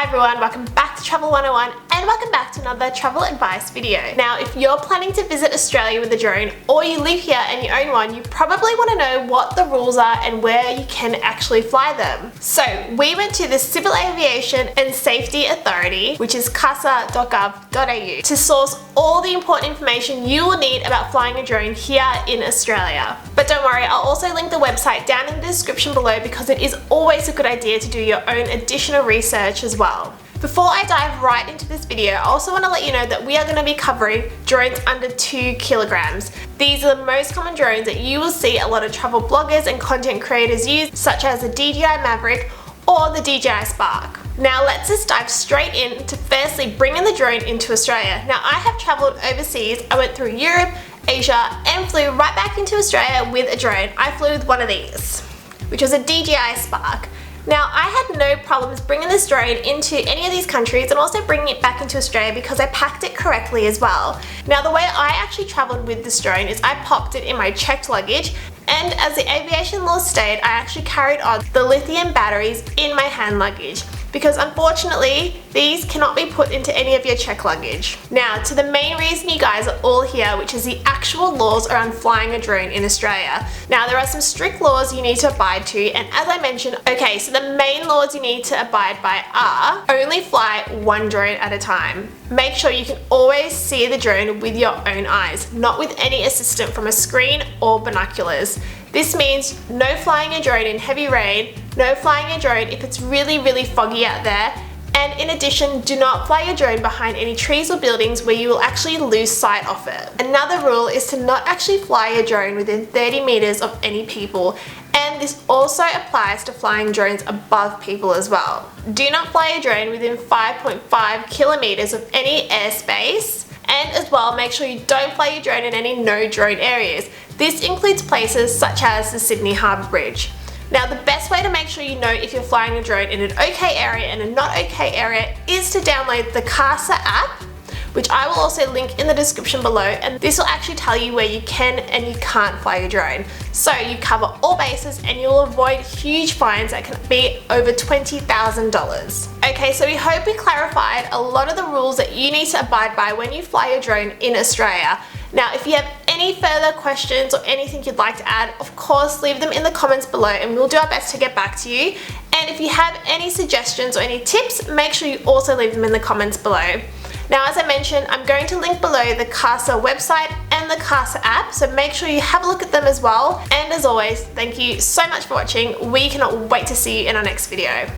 Hi everyone, welcome back to Travel 101 and welcome back to another travel advice video. Now, if you're planning to visit Australia with a drone or you live here and you own one, you probably want to know what the rules are and where you can actually fly them. So we went to the Civil Aviation and Safety Authority, which is casa.gov.au, to source all the important information you will need about flying a drone here in Australia. But don't worry, I'll also link the website down in the description below because it is always a good idea to do your own additional research as well. Before I dive right into this video, I also want to let you know that we are going to be covering drones under 2 kilograms. These are the most common drones that you will see a lot of travel bloggers and content creators use, such as the DJI Maverick or the DJI Spark. Now let's just dive straight in to firstly bringing the drone into Australia. Now I have travelled overseas. I went through Europe, Asia and flew right back into Australia with a drone. I flew with one of these, which was a DJI Spark. Now I had no problems bringing this drone into any of these countries and also bringing it back into Australia because I packed it correctly as well. Now the way I actually travelled with this drone is I popped it in my checked luggage, and as the aviation laws state, I actually carried on the lithium batteries in my hand luggage, because unfortunately these cannot be put into any of your checked luggage. Now to the main reason you guys are all here, which is the actual laws around flying a drone in Australia. Now there are some strict laws you need to abide to, and as I mentioned, okay, so the main laws you need to abide by are: only fly one drone at a time. Make sure you can always see the drone with your own eyes, not with any assistance from a screen or binoculars. This means no flying a drone in heavy rain, no flying a drone if it's really foggy out there, and in addition, do not fly your drone behind any trees or buildings where you will actually lose sight of it. Another rule is to not actually fly your drone within 30 meters of any people, and this also applies to flying drones above people as well. Do not fly a drone within 5.5 kilometers of any airspace, and as well make sure you don't fly your drone in any no drone areas. This includes places such as the Sydney Harbour Bridge. Now the best way to make sure you know if you're flying a drone in an okay area and a not okay area is to download the CASA app, which I will also link in the description below, and this will actually tell you where you can and you can't fly your drone. So you cover all bases and you'll avoid huge fines that can be over $20,000. Okay, so we hope we clarified a lot of the rules that you need to abide by when you fly your drone in Australia. Now, if you have any further questions or anything you'd like to add, of course, leave them in the comments below and we'll do our best to get back to you. And if you have any suggestions or any tips, make sure you also leave them in the comments below. Now, as I mentioned, I'm going to link below the CASA website and the CASA app, so make sure you have a look at them as well. And as always, thank you so much for watching. We cannot wait to see you in our next video.